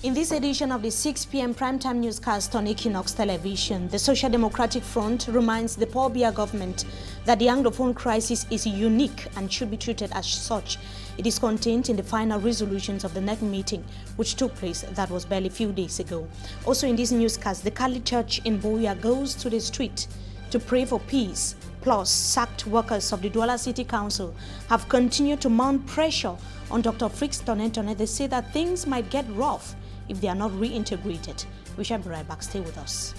In this edition of the 6 p.m. primetime newscast on Equinoxe television, the Social Democratic Front reminds the Paul Biya government that the Anglophone crisis is unique and should be treated as such. It is contained in the final resolutions of the NEC meeting, which took place that was barely a few days ago. Also in this newscast, the Catholic Church in Buea goes to the street to pray for peace. Plus, sacked workers of the Douala City Council have continued to mount pressure on Dr. Frix Tonentone. They say that things might get rough if they are not reintegrated. We shall be right back. Stay with us.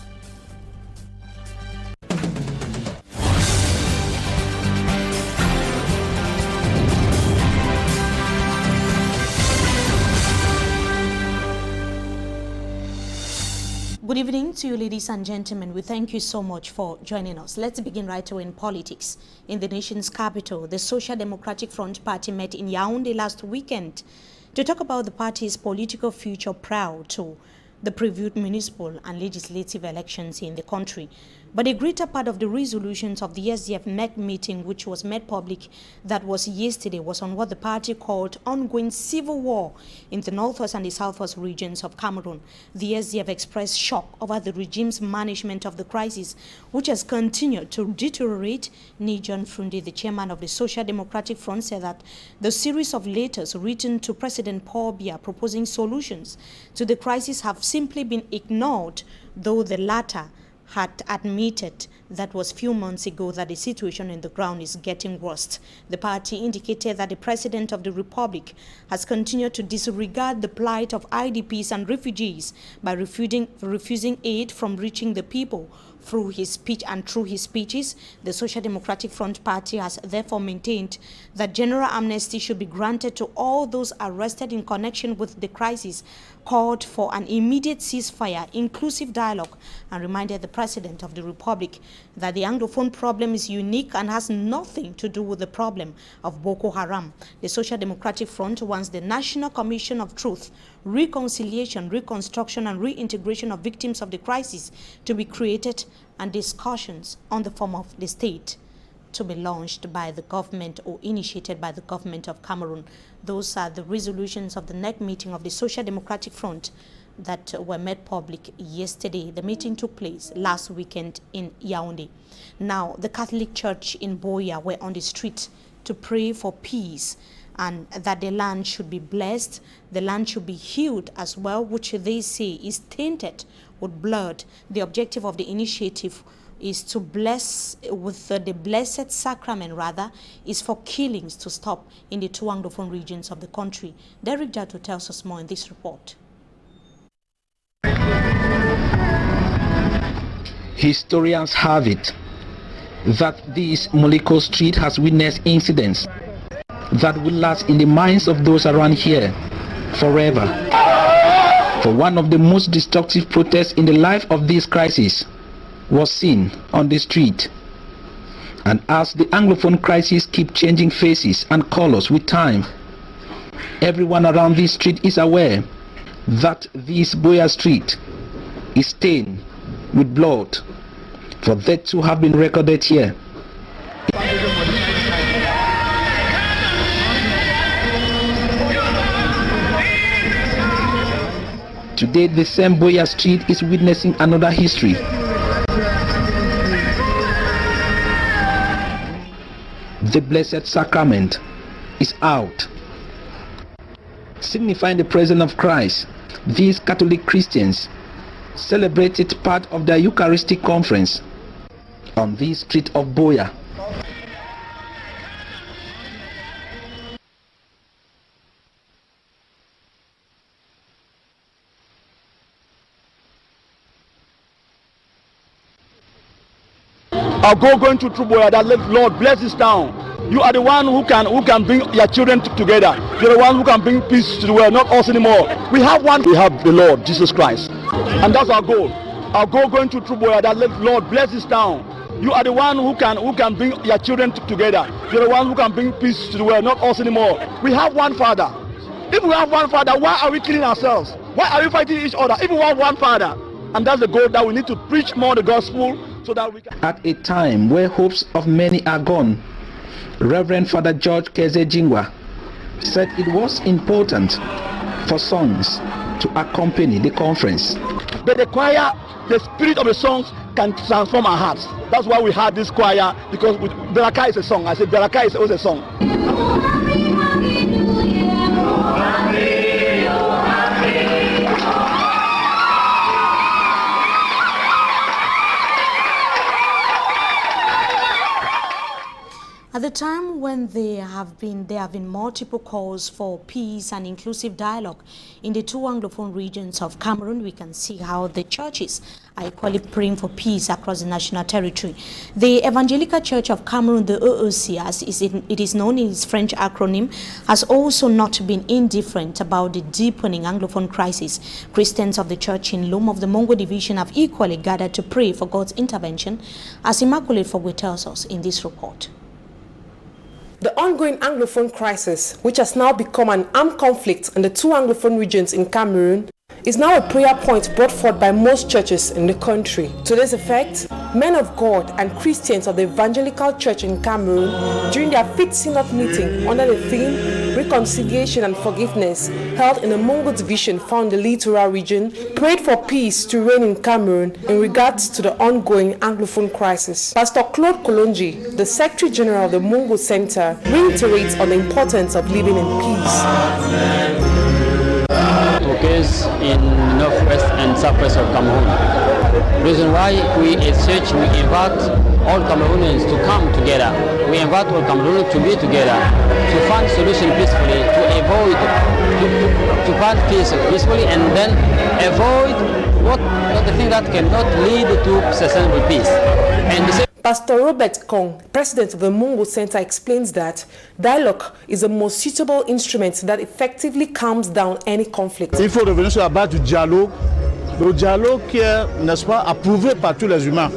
Good evening to you, ladies and gentlemen. We thank you so much for joining us. Let's begin right away in politics. In the nation's capital, the Social Democratic Front Party met in Yaoundé last weekend to talk about the party's political future prior to the previewed municipal and legislative elections in the country. But a greater part of the resolutions of the SDF NEC meeting, which was made public that was yesterday, was on what the party called ongoing civil war in the northwest and the southwest regions of Cameroon. The SDF expressed shock over the regime's management of the crisis, which has continued to deteriorate. Nijon Frundi, the chairman of the Social Democratic Front, said that the series of letters written to President Paul Biya proposing solutions to the crisis have simply been ignored, though the latter had admitted that was few months ago that the situation in the ground is getting worse. The party indicated that the President of the Republic has continued to disregard the plight of IDPs and refugees by refusing aid from reaching the people through his speech and through his speeches. The Social Democratic Front Party has therefore maintained that general amnesty should be granted to all those arrested in connection with the crisis, called for an immediate ceasefire, inclusive dialogue, and reminded the President of the Republic that the Anglophone problem is unique and has nothing to do with the problem of Boko Haram. The Social Democratic Front wants the National Commission of Truth, Reconciliation, Reconstruction, and Reintegration of Victims of the Crisis to be created and discussions on the form of the state to be launched by the government or initiated by the government of Cameroon. Those are the resolutions of the NEC meeting of the Social Democratic Front that were made public yesterday. The meeting took place last weekend in Yaoundé. Now, the Catholic Church in Buea were on the street to pray for peace and that the land should be blessed, the land should be healed as well, which they say is tainted with blood. The objective of the initiative is to bless with the Blessed Sacrament, rather, is for killings to stop in the two Anglophone regions of the country. Derek Jato tells us more in this report. Historians have it that this Moleko Street has witnessed incidents that will last in the minds of those around here forever. For one of the most destructive protests in the life of this crisis was seen on the street. And as the Anglophone crisis keeps changing faces and colors with time, everyone around this street is aware that this Buea Street is stained with blood, for that to have been recorded here. Today, the same Buea Street is witnessing another history. The Blessed Sacrament is out, signifying the presence of Christ. These Catholic Christians celebrated part of their Eucharistic conference on this street of Buea. I'll going to Buea, that Lord bless this town. You are the one who can bring your children together. You're the one who can bring peace to the world, not us anymore. We have one. We have the Lord Jesus Christ, and that's our goal. Our goal going to Buea, that Lord bless this town. You are the one who can bring your children together. You're the one who can bring peace to the world, not us anymore. We have one Father. If we have one Father, why are we killing ourselves? Why are we fighting each other? If we have one Father, and that's the goal, that we need to preach more the gospel so that we can. At a time where hopes of many are gone, Reverend Father George Keze Jingwa said it was important for sons to accompany the conference. But the choir, the spirit of the songs can transform our hearts. That's why we have this choir, because Beraka is a song. I said Beraka is always a song. At the time when there have been multiple calls for peace and inclusive dialogue in the two Anglophone regions of Cameroon, we can see how the churches are equally praying for peace across the national territory. The Evangelical Church of Cameroon, the EEC, as it is known in its French acronym, has also not been indifferent about the deepening Anglophone crisis. Christians of the church in Lome of the Mongo Division have equally gathered to pray for God's intervention, as Immaculate Fogwe tells us in this report. The ongoing Anglophone crisis, which has now become an armed conflict in the two Anglophone regions in Cameroon, is now a prayer point brought forth by most churches in the country. To this effect, men of God and Christians of the Evangelical Church in Cameroon, during their 5th Synod meeting under the theme Reconciliation and Forgiveness, held in the Mongo Division found in the Littoral region, prayed for peace to reign in Cameroon in regards to the ongoing Anglophone crisis. Pastor Claude Kolonji, the Secretary General of the Mongo Center, reiterates on the importance of living in peace. Occurs in northwest and southwest of Cameroon. Reason why we as church we invite all Cameroonians to come together. We invite all Cameroonians to be together to find solution peacefully, to avoid to find peace peacefully, and then avoid what the thing that cannot lead to sustainable peace. And the Pastor Robert Kong, president of the Mongo Center, explains that dialogue is the most suitable instrument that effectively calms down any conflict. Il faut revenir sur la base du dialogue. Le dialogue qui est, n'est-ce pas, approuvé par tous les humains.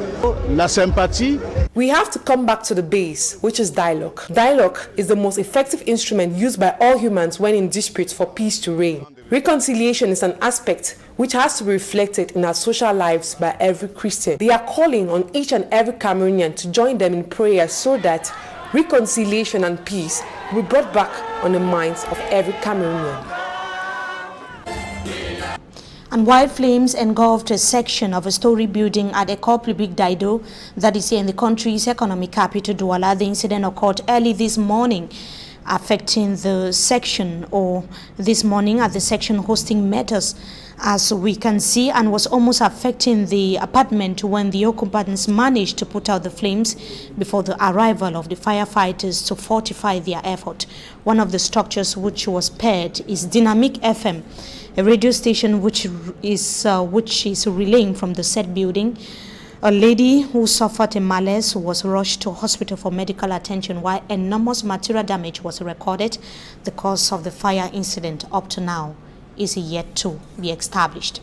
La sympathie. We have to come back to the base, which is dialogue. Dialogue is the most effective instrument used by all humans when in dispute for peace to reign. Reconciliation is an aspect which has to be reflected in our social lives by every Christian. They are calling on each and every Cameroonian to join them in prayer so that reconciliation and peace will be brought back on the minds of every Cameroonian. And while flames engulfed a section of a story building at Ecole Publique d'Aido, that is here in the country's economic capital, Douala, the incident occurred early this morning, affecting the section, or this morning at the section hosting matters, as we can see, and was almost affecting the apartment when the occupants managed to put out the flames before the arrival of the firefighters to fortify their effort. One of the structures which was spared is Dynamic FM, a radio station which is relaying from the said building. A lady who suffered a malaise was rushed to hospital for medical attention, while enormous material damage was recorded. The cause of the fire incident up to now is yet to be established.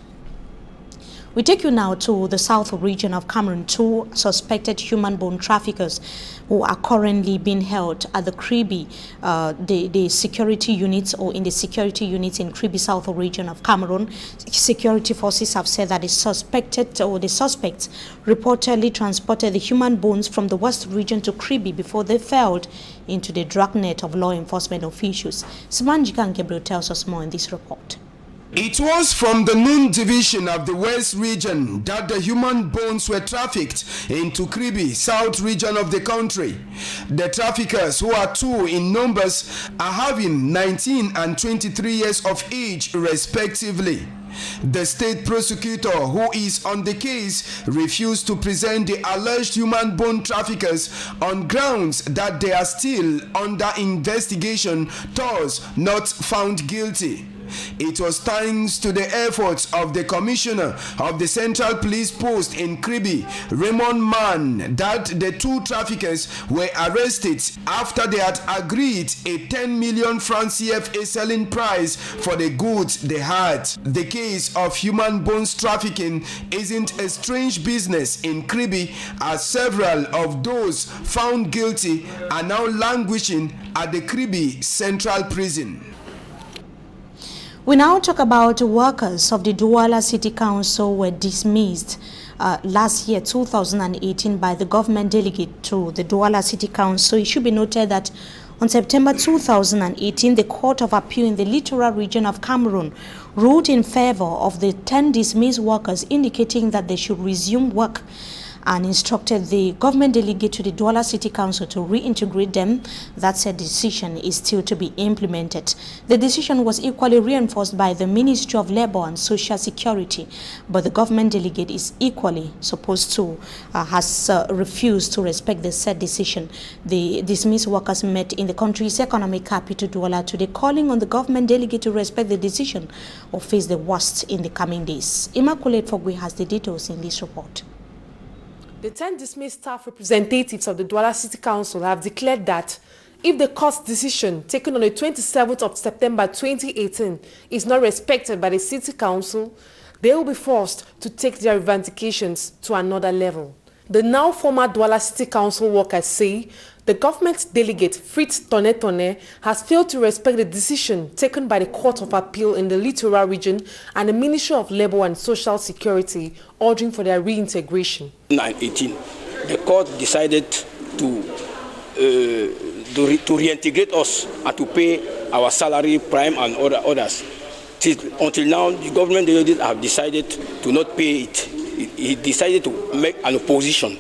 We take you now to the south region of Cameroon. 2 suspected human bone traffickers who are currently being held at the Kribi, the security units, or in the security units in Kribi South region of Cameroon. Security forces have said that the suspects reportedly transported the human bones from the west region to Kribi before they fell into the dragnet of law enforcement officials. Simanjika Gabriel tells us more in this report. It was from the Noon division of the West region that the human bones were trafficked into Kribi, South region of the country. The traffickers, who are 2 in numbers, are having 19 and 23 years of age respectively. The state prosecutor, who is on the case, refused to present the alleged human bone traffickers on grounds that they are still under investigation, thus not found guilty. It was thanks to the efforts of the commissioner of the Central Police Post in Kribi, Raymond Mann, that the 2 traffickers were arrested after they had agreed a 10 million francs CFA selling price for the goods they had. The case of human bones trafficking isn't a strange business in Kribi, as several of those found guilty are now languishing at the Kribi Central Prison. We now talk about workers of the Douala City Council were dismissed last year, 2018, by the government delegate to the Douala City Council. It should be noted that On September 2018, the Court of Appeal in the Littoral region of Cameroon ruled in favor of the 10 dismissed workers, indicating that they should resume work, and instructed the government delegate to the Douala City Council to reintegrate them. That said decision is still to be implemented. The decision was equally reinforced by the Ministry of Labour and Social Security, but the government delegate is equally supposed to has refused to respect the said decision. The dismissed workers met in the country's economic capital, Douala, today, calling on the government delegate to respect the decision or face the worst in the coming days. Immaculate Fogwe has the details in this report. The 10 dismissed staff representatives of the Douala City Council have declared that if the court's decision taken on the 27th of September 2018 is not respected by the City Council, they will be forced to take their revendications to another level. The now former Douala City Council workers say the government delegate Fritz Tone has failed to respect the decision taken by the Court of Appeal in the Littoral region and the Ministry of Labour and Social Security, ordering for their reintegration. In 2018, the court decided to reintegrate us and to pay our salary, prime and others. Until now, the government delegates have decided to not pay it. He decided to make an opposition.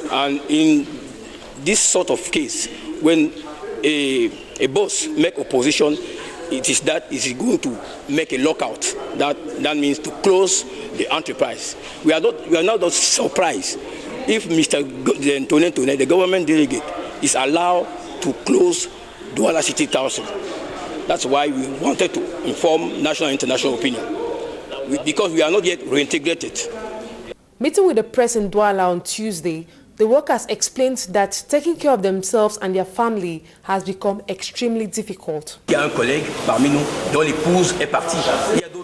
And in this sort of case, when a boss make opposition, it is going to make a lockout. That means to close the enterprise. We are not surprised if Mr. Tone, the government delegate, is allowed to close Douala City Council. That's why we wanted to inform national and international opinion, because we are not yet reintegrated. Meeting with the press in Douala on Tuesday, the workers explained that taking care of themselves and their family has become extremely difficult.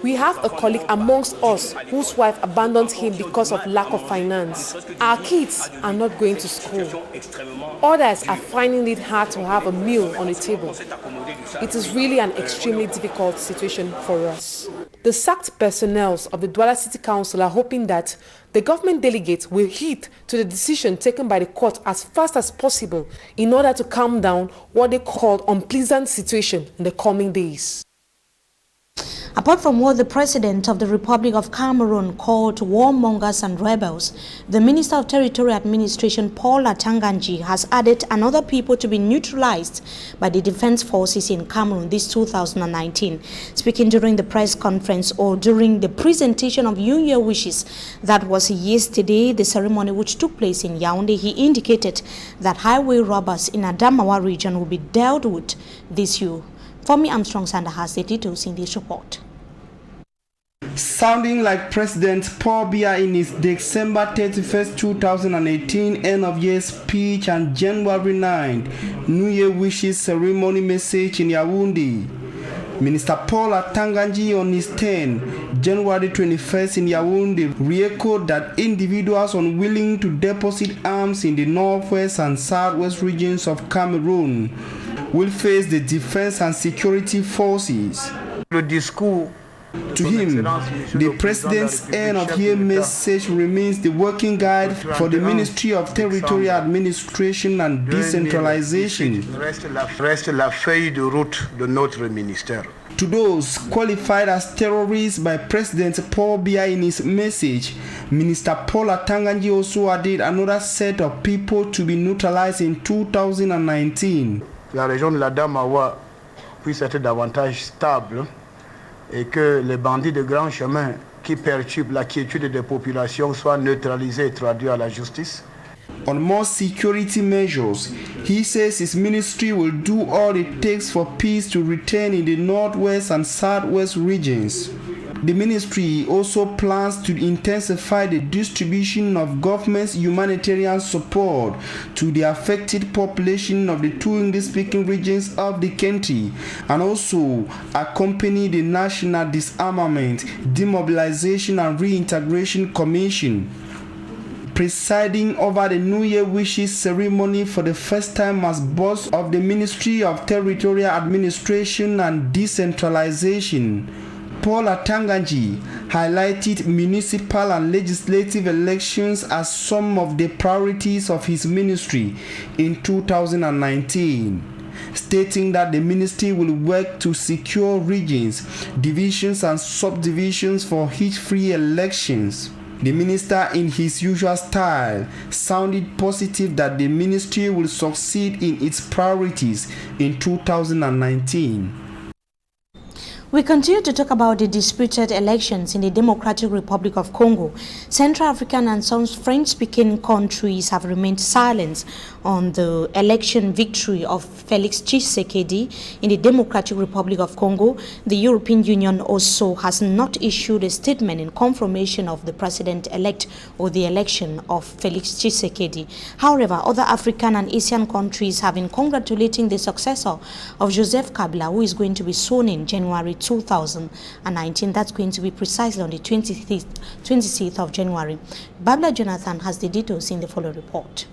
We have a colleague amongst us whose wife abandoned him because of lack of finance. Our kids are not going to school. Others are finding it hard to have a meal on the table. It is really an extremely difficult situation for us. The sacked personnel of the Douala City Council are hoping that the government delegates will heed to the decision taken by the court as fast as possible in order to calm down what they called unpleasant situation in the coming days. Apart from what the President of the Republic of Cameroon called warmongers and rebels, the Minister of Territorial Administration, Paul Atanganji, has added another people to be neutralized by the Defense Forces in Cameroon this 2019. Speaking during the press conference or during the presentation of New Year wishes that was yesterday, the ceremony which took place in Yaoundé, he indicated that highway robbers in Adamawa region will be dealt with this year. Femi Armstrong Sander has the details in this report. Sounding like President Paul Biya in his December 31st, 2018 end-of-year speech and January 9th New Year wishes ceremony message in Yaoundé. Minister Paul Atanganji on his 10 January 21st in Yaoundé re-echoed that individuals unwilling to deposit arms in the northwest and southwest regions of Cameroon will face the defense and security forces. To him, the President's end-of-year message remains the working guide for the Ministry of Territorial Administration and Decentralization. To those qualified as terrorists by President Paul Biya in his message, Minister Paul Atanganji also added another set of people to be neutralized in 2019. La région de la Damawa puisse être davantage stable et que les bandits de grand chemin qui perturbent la quiétude des populations soient neutralisés et traduits à la justice. On more security measures, he says his ministry will do all it takes for peace to return in the northwest and southwest regions. The ministry also plans to intensify the distribution of government's humanitarian support to the affected population of the two English-speaking regions of the country, and also accompany the National Disarmament, Demobilization and Reintegration Commission. Presiding over the New Year wishes ceremony for the first time as boss of the Ministry of Territorial Administration and Decentralization, Paul Atanganji highlighted municipal and legislative elections as some of the priorities of his ministry in 2019. stating that the ministry will work to secure regions, divisions and subdivisions for each free elections. The minister, in his usual style, sounded positive that the ministry will succeed in its priorities in 2019. We continue to talk about the disputed elections in the Democratic Republic of Congo. Central African and some French-speaking countries have remained silent on the election victory of Felix Tshisekedi in the Democratic Republic of Congo. The European Union also has not issued a statement in confirmation of the president-elect or the election of Felix Tshisekedi. However, other African and Asian countries have been congratulating the successor of Joseph Kabila, who is going to be sworn in January 2019. That's going to be precisely on the 26th of January. Babla Jonathan has the details in the following report.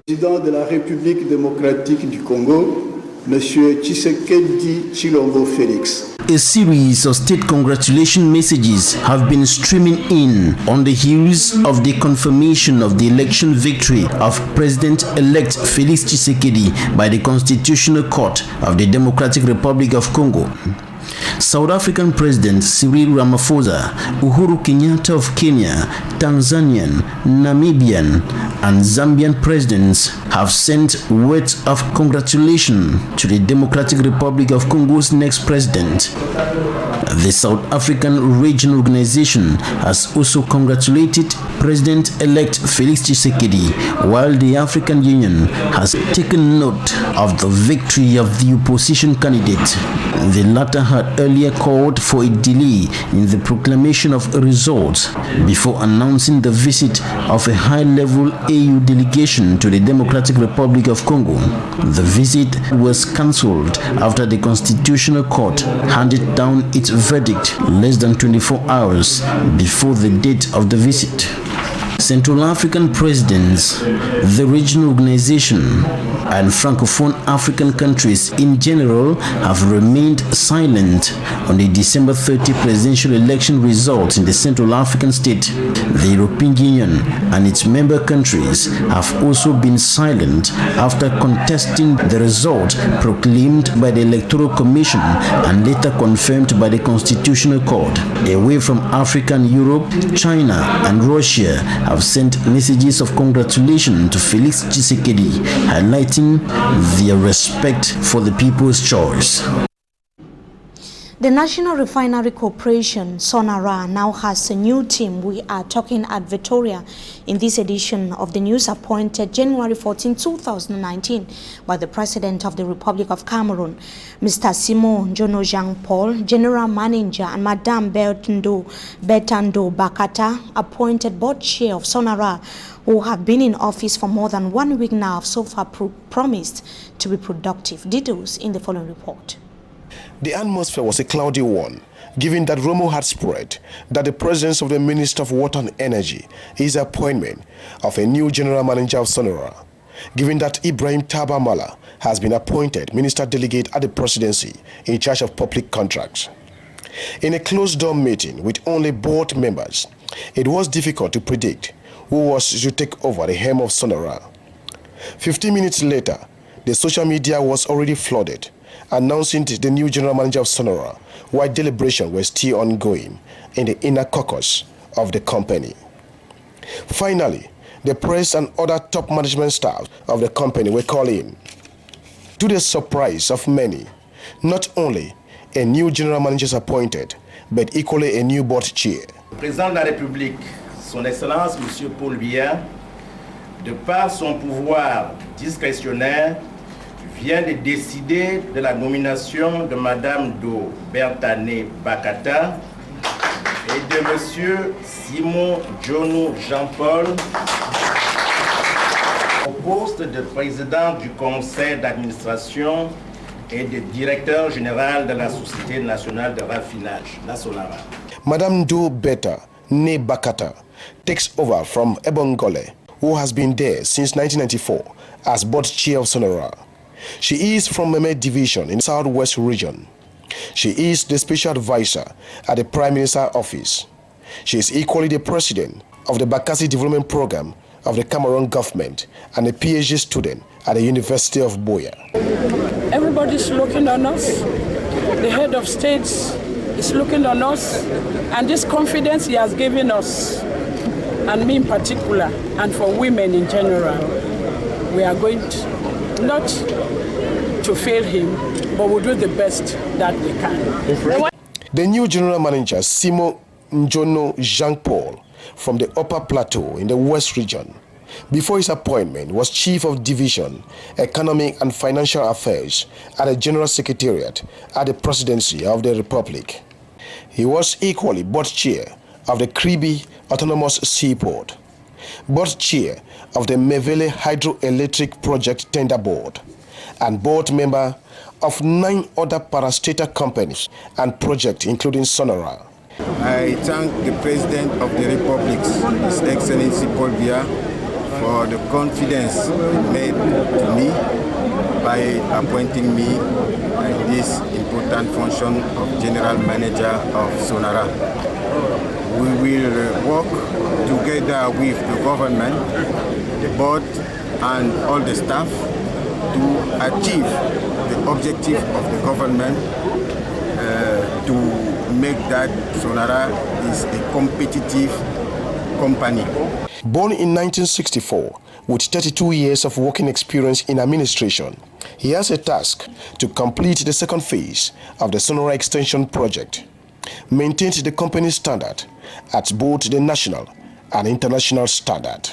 Président de la République démocratique du Congo, Monsieur Tshisekedi Tshilombo Félix. A series of state congratulation messages have been streaming in on the heels of the confirmation of the election victory of President-elect Felix Tshisekedi by the Constitutional Court of the Democratic Republic of Congo. South African President Cyril Ramaphosa, Uhuru Kenyatta of Kenya, Tanzanian, Namibian, and Zambian presidents have sent words of congratulation to the Democratic Republic of Congo's next president. The South African Regional Organization has also congratulated President-elect Felix Tshisekedi, while the African Union has taken note of the victory of the opposition candidate. The latter had earlier called for a delay in the proclamation of results before announcing the visit of a high-level AU delegation to the Democratic Republic of Congo. The visit was cancelled after the Constitutional Court handed down its verdict less than 24 hours before the date of the visit. Central African presidents, the regional organization, and Francophone African countries in general have remained silent on the December 30 presidential election results in the Central African state. The European Union and its member countries have also been silent after contesting the result proclaimed by the Electoral Commission and later confirmed by the Constitutional Court. Away from Africa and Europe, China and Russia have sent messages of congratulation to Felix Tshisekedi, highlighting their respect for the people's choice. The National Refinery Corporation, Sonara, now has a new team. We are talking at Victoria in this edition of the news, appointed January 14, 2019 by the President of the Republic of Cameroon, Mr. Simon Jono Jean-Paul, General Manager, and Madame Bertando Bakata, appointed board chair of Sonara, who have been in office for more than 1 week now, have so far promised to be productive. Details in the following report. The atmosphere was a cloudy one, given that rumor had spread that the presence of the Minister of Water and Energy is the appointment of a new general manager of Sonora, given that Ibrahim Tabamala has been appointed Minister Delegate at the presidency in charge of public contracts. In a closed-door meeting with only board members, it was difficult to predict who was to take over the helm of Sonora. 15 minutes later, the social media was already flooded, announcing the new general manager of Sonora, while deliberations were still ongoing in the inner caucus of the company. Finally, the press and other top management staff of the company were called in. To the surprise of many, not only a new general manager is appointed, but equally a new board chair. Président de la République, Son Excellence M. Paul Biya, de par son pouvoir discrétionnaire, vient de décider de la nomination de Madame Do Bertane Bakata et de Monsieur Simon Jono Jean-Paul au poste de président du conseil d'administration et de directeur général de la Société nationale de raffinage, la Sonara. Madame Do Bertane Bakata takes over from Ebongole, who has been there since 1994 as board chair of Sonora. She is from Meme Division in the Southwest region. She is the special advisor at the Prime Minister's office. She is equally the president of the Bakassi Development Program of the Cameroun government and a PhD student at the University of Boya. Everybody Everybody's looking on us. The head of states is looking on us, and this confidence he has given us, and me in particular, and for women in general, we are going to, not to fail him, but we'll do the best that we can. The new general manager, Simo Njono Jean-Paul, from the Upper Plateau in the West region, before his appointment was Chief of Division, Economic and Financial Affairs at the General Secretariat at the Presidency of the Republic. He was equally board chair of the Kribi Autonomous Seaport, board chair of the Mevele Hydroelectric Project Tender Board, and board member of 9 other parastatal companies and projects including Sonora. I thank the President of the Republic, His Excellency Paul Biya, for the confidence made to me by appointing me in this important function of General Manager of Sonora. We will work together with the government, the board, and all the staff to achieve the objective of the government to make that Sonora is a competitive company. Born in 1964, with 32 years of working experience in administration, he has a task to complete the second phase of the Sonora Extension Project, maintain the company's standard at both the national and international standard.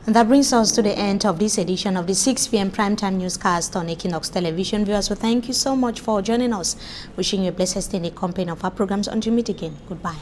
And that brings us to the end of this edition of the 6 p.m. primetime newscast on Equinoxe Television. Viewers, so thank you so much for joining us. Wishing you a blessed stay in the company of our programs. Until we meet again, goodbye.